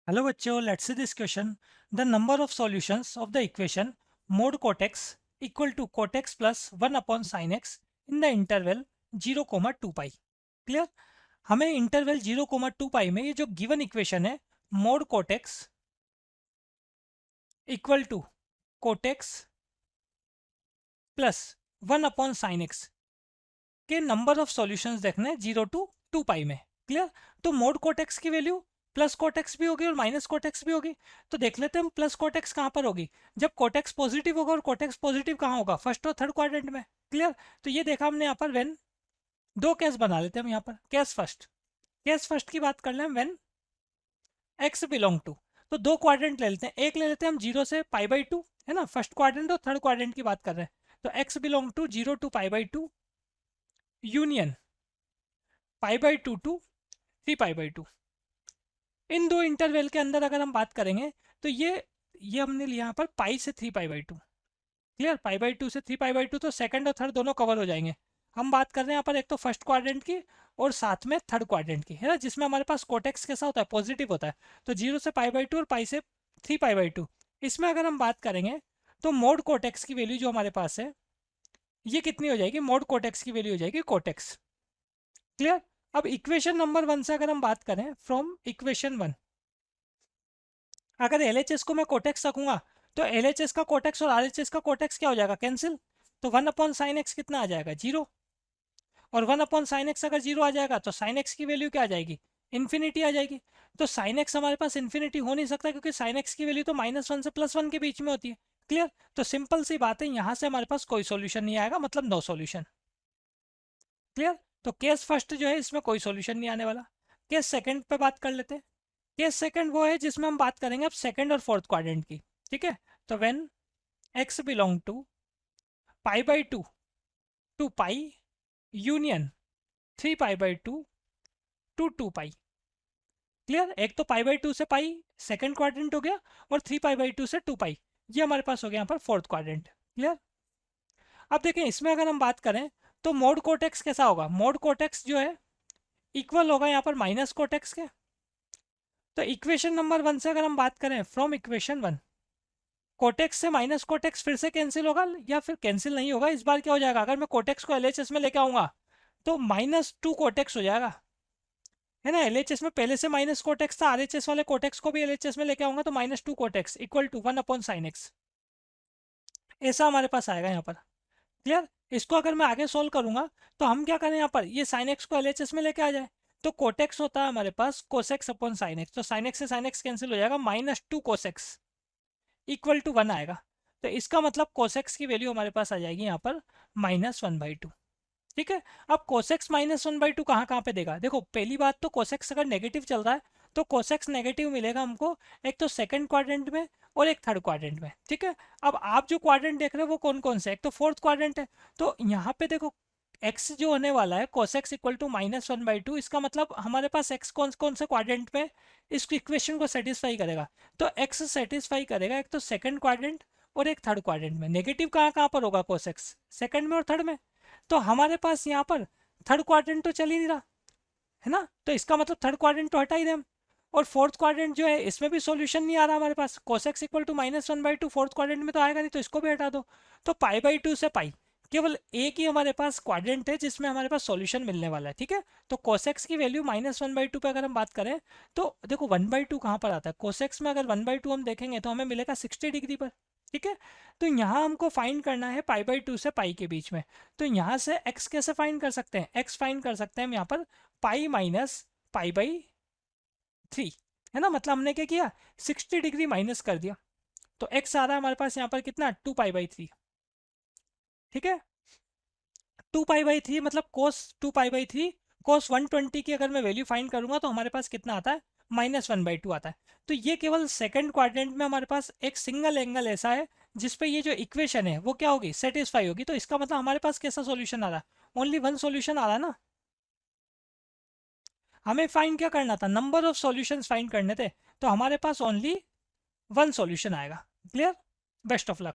Hello बच्चों, let's see this question. The number of solutions of the equation mod cot x equal to cot x plus 1 upon sin x in the interval 0, 2 pi. Clear? हमें interval 0, 2 pi में ये जो given equation है mod cot x equal to cot x plus 1 upon sin x के number of solutions देखने 0 to 2 pi में. Clear? तो mod cot x की वैल्यू प्लस कोट एक्स भी होगी और माइनस कोट एक्स भी होगी. तो देख लेते हैं हम प्लस कोट एक्स कहाँ पर होगी. जब कोट एक्स पॉजिटिव होगा. और कोट एक्स पॉजिटिव कहाँ होगा? फर्स्ट और थर्ड क्वाड्रेंट में. क्लियर? तो ये देखा हमने यहाँ पर व्हेन दो केस बना लेते हैं हम यहाँ पर. केस फर्स्ट की बात कर लें व्हेन एक्स बिलोंग टू. तो दो क्वाड्रेंट ले लेते हैं. एक ले लेते हैं हम 0 से पाई बाई 2, है ना. फर्स्ट क्वाड्रेंट और थर्ड क्वाड्रेंट की बात कर रहे हैं. तो x belong to 0 to pi by 2 union pi by 2 to 3 pi by 2. इन दो इंटरवल के अंदर अगर हम बात करेंगे तो ये हमने लिया यहाँ पर पाई से 3 pi by 2. Clear? Pi by 2 से 3 पाई बाई 2 तो सेकंड और थर्ड दोनों कवर हो जाएंगे. हम बात कर रहे हैं यहाँ पर एक तो फर्स्ट क्वाड्रेंट की और साथ में थर्ड क्वाड्रेंट की, है ना, जिसमें हमारे पास कोटेक्स कैसा होता है? पॉजिटिव होता है. तो 0 से पाई बाई 2 और पाई से 3 पाई बाई 2. इसमें अगर हम बात करेंगे तो मोड कोटेक्स की वैल्यू जो हमारे पास है ये कितनी हो जाएगी? मोड कोटेक्स की वैल्यू हो जाएगी कोटेक्स. क्लियर? अब इक्वेशन नंबर 1 से अगर हम बात करें फ्रॉम इक्वेशन 1, अगर एलएचएस को मैं कोटेक्स रखूंगा तो एलएचएस का कोटेक्स और आरएचएस का कोटेक्स क्या हो जाएगा? कैंसिल. तो 1 अपॉन साइन एक्स कितना आ जाएगा? 0. और 1 अपॉन साइन एक्स अगर 0 आ जाएगा तो साइन एक्स की वैल्यू क्या आ जाएगी? इन्फिनिटी आ जाएगी. तो साइन एक्स हमारे पास इन्फिनिटी हो नहीं सकता क्योंकि साइन एक्स की वैल्यू तो -1 से +1 के बीच में होती है. क्लियर? तो सिंपल सी बात है, यहाँ से हमारे पास कोई सोल्यूशन नहीं आएगा, मतलब नो सोल्यूशन. क्लियर? तो केस फर्स्ट जो है इसमें कोई सोल्यूशन नहीं आने वाला. केस सेकंड पे बात कर लेते हैं. केस सेकंड वो है जिसमें हम बात करेंगे अब सेकंड और फोर्थ क्वाड्रेंट की. ठीक है? तो when x belong to pi by 2 to pi union 3 pi by 2 to 2 pi. Clear? एक तो पाई बाई 2 से पाई सेकंड क्वाड्रेंट हो गया और 3 पाई बाई 2 से 2 पाई ये हमारे पास हो गया यहाँ पर फोर्थ क्वाड्रेंट. क्लियर? अब देखें इसमें अगर हम बात करें तो मोड कोटेक्स कैसा होगा? मोड कोटेक्स जो है इक्वल होगा यहाँ पर माइनस कोटेक्स के. तो इक्वेशन नंबर 1 से अगर हम बात करें फ्रॉम इक्वेशन 1, कोटेक्स से माइनस कोटेक्स फिर से कैंसिल होगा या फिर कैंसिल नहीं होगा. इस बार क्या हो जाएगा? अगर मैं कोटेक्स को एलएचएस में लेके आऊंगा तो -2 कोटेक्स हो जाएगा, है ना. एलएचएस में पहले से माइनस कोटेक्स था, आरएचएस वाले कोटेक्स को भी एलएचएस में लेके आऊंगा तो -2 cot x equal to 1 upon sine x. ऐसा हमारे पास आएगा यहाँ पर. क्लियर? इसको अगर मैं आगे सोल्व करूंगा तो हम क्या करें यहाँ पर, ये साइन एक्स को एलएचएस में लेके आ जाए तो कोटेक्स होता है हमारे पास कोसेक्स अपॉन साइन एक्स. तो साइन एक्स से साइन एक्स कैंसिल हो जाएगा, -2 कोसेक्स इक्वल टू 1 आएगा. तो इसका मतलब कोसेक्स की वैल्यू हमारे पास आ जाएगी यहाँ पर -1/2. ठीक है? अब कोसेक्स -1/2 कहाँ कहाँ पे देगा? देखो पहली बात तो कोसेक्स अगर नेगेटिव चल रहा है तो कोसेक्स नेगेटिव मिलेगा हमको एक तो सेकंड क्वाड्रेंट में और एक थर्ड क्वाड्रेंट में. ठीक है? अब आप जो क्वाड्रेंट देख रहे हो वो कौन कौन से? एक तो फोर्थ क्वाड्रेंट है. तो यहाँ पे देखो एक्स जो होने वाला है कोसेक्स इक्वल टू -1/2. इसका मतलब हमारे पास एक्स कौन कौन से क्वाड्रेंट में इस इक्वेशन को सेटिस्फाई करेगा? तो एक्स सेटिस्फाई करेगा एक तो सेकंड क्वाड्रेंट और एक थर्ड क्वाड्रेंट में. नेगेटिव कहाँ कहाँ पर होगा कोसेक्स? सेकंड में और थर्ड में. तो हमारे पास यहाँ पर थर्ड क्वाड्रेंट तो चल ही नहीं रहा, है ना. तो इसका मतलब थर्ड क्वाड्रेंट तो हटा ही दें हम. और फोर्थ क्वाड्रेंट जो है इसमें भी सॉल्यूशन नहीं आ रहा हमारे पास. कोसेक्स इक्वल टू -1/2 फोर्थ क्वाड्रेंट में तो आएगा नहीं, तो इसको भी हटा दो. तो पाई बाई 2 से पाई केवल एक ही हमारे पास क्वाड्रेंट है जिसमें हमारे पास सॉल्यूशन मिलने वाला है. ठीक है? तो कोसेक्स की वैल्यू -1/2 पे अगर हम बात करें तो देखो 1/2 कहाँ पर आता है? कोसेक्स में अगर 1/2 हम देखेंगे तो हमें मिलेगा 60 डिग्री पर. ठीक है? तो यहाँ हमको फाइंड करना है पाई बाई 2 से पाई के बीच में. तो यहाँ से एक्स कैसे फाइंड कर सकते हैं? एक्स फाइंड कर सकते हैं हम यहाँ पर पाई माइनस पाई बाई 3, है ना. मतलब हमने क्या किया? 60 डिग्री माइनस कर दिया. तो एक्स आ रहा है हमारे पास यहाँ पर कितना? 2 पाई बाई 3. ठीक है? 2 पाई बाई 3 मतलब कोस 2 पाई बाई 3 कोस 120 की अगर मैं वैल्यू फाइंड करूंगा तो हमारे पास कितना आता है? -1/2 आता है. तो ये केवल सेकंड क्वाड्रेंट में हमारे पास एक सिंगल एंगल ऐसा है जिसपे ये जो इक्वेशन है वो क्या होगी? सेटिस्फाई होगी. तो इसका मतलब हमारे पास कैसा सॉल्यूशन आ रहा है? ओनली वन सॉल्यूशन आ रहा है ना. हमें फाइंड क्या करना था? नंबर ऑफ सॉल्यूशंस फाइंड करने थे. तो हमारे पास ओनली वन सॉल्यूशन आएगा. क्लियर? Best of luck.